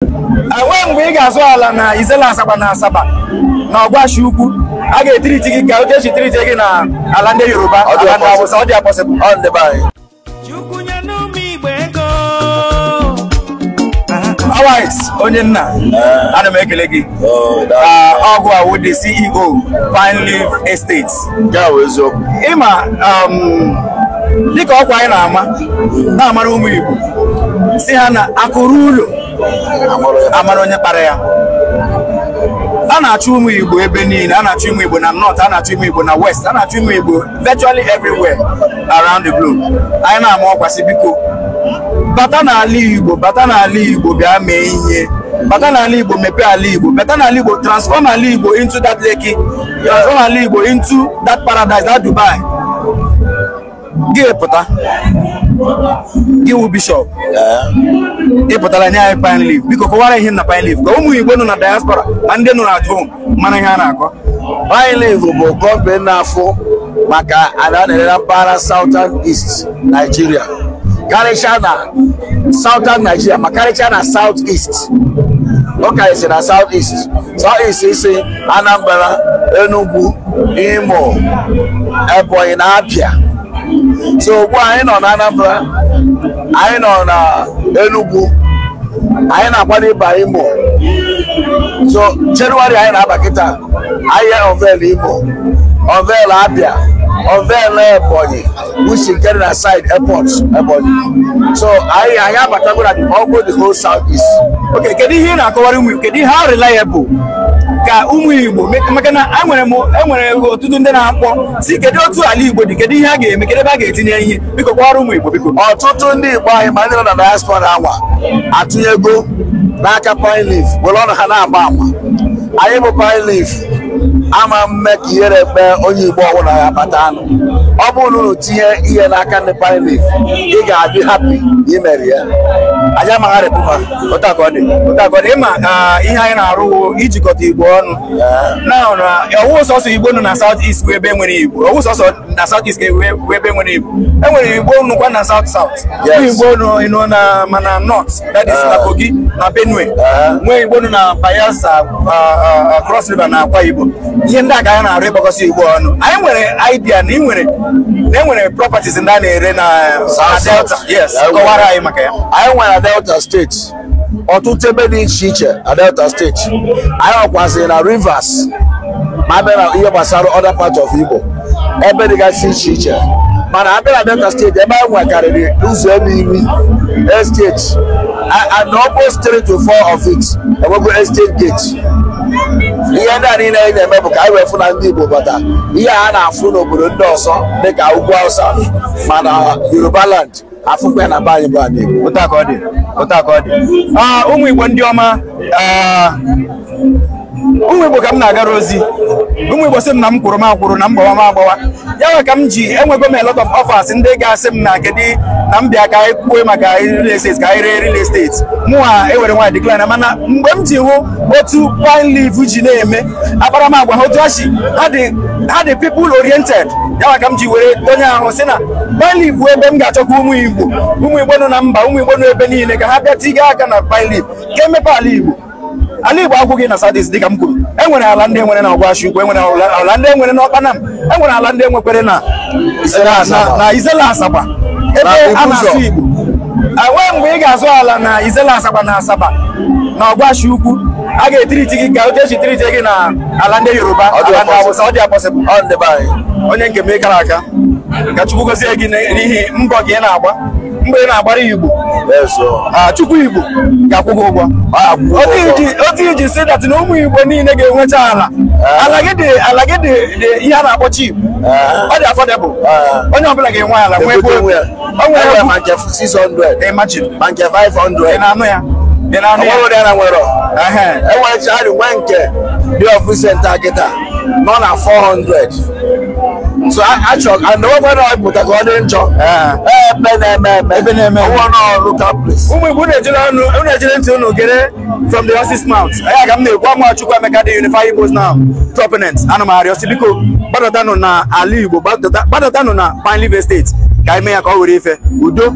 When we got so na Izela Asaba na Asaba na Ogbashi Ukwu a ga-etiri gị ka otu esi triti gị na ala ndị Yoruba ala ndị Hausa ọ dị possible on the buy. Alright, onye nna ana m ekele gị ọgụ a with the CEO Pine Leaf Estates. Ịma dịka ọkwa anyị na-amara ụmụ Igbo si ha na akụrụ ụlọ amara onye kpara ya. A na-achụ ụmụ Igbo ebe niile, a na-achụ ụmụ Igbo na north, a na-achụ ụmụ Igbo na west, a na-achụ ụmụ Igbo virtually everywhere around the globe. Anyị na-ama ọkwasị biko bata n'ala Igbo, bata n'ala Igbo bịa mee ihe, bata n'ala Igbo mepee ala Igbo, bata n'ala Igbo transform ala Igbo into that Lekki, transform ala Igbo into that paradise, that Dubai. Gị pụta gị wụ bishọp ị pụtara nye anyị Pine Leaf biko kọwara ihe na Pine Leaf ka ụmụ Igbo nọ na diaspora ma ndị nọ na home mana ihe a na-akọ. Pine Leaf bụ kọmpanị na-afụ maka ala na mpaghara Southern East Nigeria karịchaa na Southern Nigeria ma karịchaa na South East. Ọ karịsị na South East, South East isi Anambra, Enugu, Imo, Ebonyi na Abia. So ugbu anyị nọ na Anambra, anyị nọ na Enugu, anyị na-akwado ịba Imo. So January anyị na-aba kịta, anyị unveil Imo, unveil Abia, unveil Ebonyi, which is getting aside airports Ebonyi. So anyị abatago na the whole South East. Okay, kedu ihe na-akọwara ụmụ Igbo, kedu ihe how reliable ka ụmụ Igbo maka na enwere ọtụtụ ndị na-akpọ si kedu otu ala Igbo dị, kedu ihe a ga-eme, kedu ebe a ga-etinye ihe, biko kwara ụmụ Igbo biko. Ọtụtụ ndị Igbo anyị ma ndị nọ na diaspora anwa atụnyego n'aka Pine Leaf were ọnụ ha na-agba ama. Anyị bụ Pine Leaf ama mme ka ihere kpee onye Igbo ọbụla ya bata anụ. Ọ bụrụ na unu tinye ihe n'aka ndị Pine Leaf ị ga-adị happy imeri ya. Anyị amaghị repụta ụta ka ọ dị ịma ihe anyị na-arụ ijikọta Igbo ọnụ na ọwụ sọsọ Igbo nọ na South East bụ ebe nwere Igbo, ọwụ sọsọ na South East bụ ebe nwere Igbo. Enwere Igbo nụkwa na South South, Igbo nọ na mana North, that is na Kogi na Benue, nwee Igbo nọ na Bayelsa, Cross River na Akwa Igbo. Ihe ndị a ka anyị na-arụ ịkpọkọsị Igbo ọnụ. Anyị nwere idea na enwere properties ndị a na-ere na Delta. Yes, kọwara anyị maka ya. Anyị nwere Delta steeti ọtụtụ ebe dị iche iche na Delta steeti. Anyị nwekwazị na Rivers ma abịa na ihe gbasara other part of Igbo ebe dịgasị iche iche, mana abịa na Delta steeti ebe anyị nwekarịrị ụzọ ebe iri estate and almost 3 to 4 of it enwego estate gate. Ihe ndị a niile anyị na-eme bụ ka anyị wee fụ na ndị Igbo bata ihe a na-afụ n'obodo ndị ọzọ dịka ugwu Hausa mana Yoruba land afụkwa na be anyị bụ anyị Igbo. Ụta ka ọ dị ụmụ Igbo ndị ọma, ụmụ Igbo ka m na-agara ozi. Ụmụ Igbo sị m na m kwuru m akwụrụ na mgbawa m agbawa ya nwe ka m ji enwego m a lot of offers ndị ga-asị m na kedu na m bịa ka anyị kwuo maka real estate, ka anyị ree real estate mụ ha ewere nwaanyị decline, mana mgbe m ji hụ otu Pine Leaf ji na-eme akparamagwa ha otu ha dị people oriented, ya nwe ka m ji were onye ahụ sị na Pine Leaf bụ ebe m ga-achọkwa ụmụ Igbo nọ na mba, ụmụ Igbo nọ ebe niile ka ha bịa tiga aka na Pine Leaf ka emepe ala Igbo. Ala Igbo agwụghị na South East dịka m kwuru. Enwere ala ndị enwere na Ogbashi Ukwu, enwere ala ndị enwere na Ọkpanam, enwere ala ndị enwekwere na Izela Asaba ebe a na-asụ Igbo. Mgbe ị ga-azụ ala na Izela Asaba na Asaba na Ogbashi Ukwu a ga-etiriti gị ka otu esi tiriti gị na ala ndị Yoruba ala ndị Hausa ọ dị possible on the buy. Onye nke m kara aka ka Chukwu gozie gị n'ihi mbọ gị ị na-agba mgbe ị na-agbara Igbo. Chukwu Igbo ga-akwụ gị ụgwọ. Otu iji si dat na ụmụ Igbo niile ga-enwecha ala gị dị ihe a na-akpọ chip, ọ dị affordable, onye ọbụla ga-enwe ala nwee ego. Ma nke 600, imagine ma nke 500. Ị na-anụ ya? Enwerechaghị nwe nke dị ọfisenta kịta nọ na 400. So achọrọ and nobody pụta ka ọ dị njọ ebe na-eme local place. Ụmụ Igbo na-ejere ntị unu gere from the horse's mouth. Anyị aga m na-ekwu ama Chukwu Emeka dị Unify Igbos now proponent. Ana m arịọ si biko gbadatanụ na ala Igbo, gbadatanụ na Pine Leaf Estate ka anyị mee ya ka ọ were ife udo.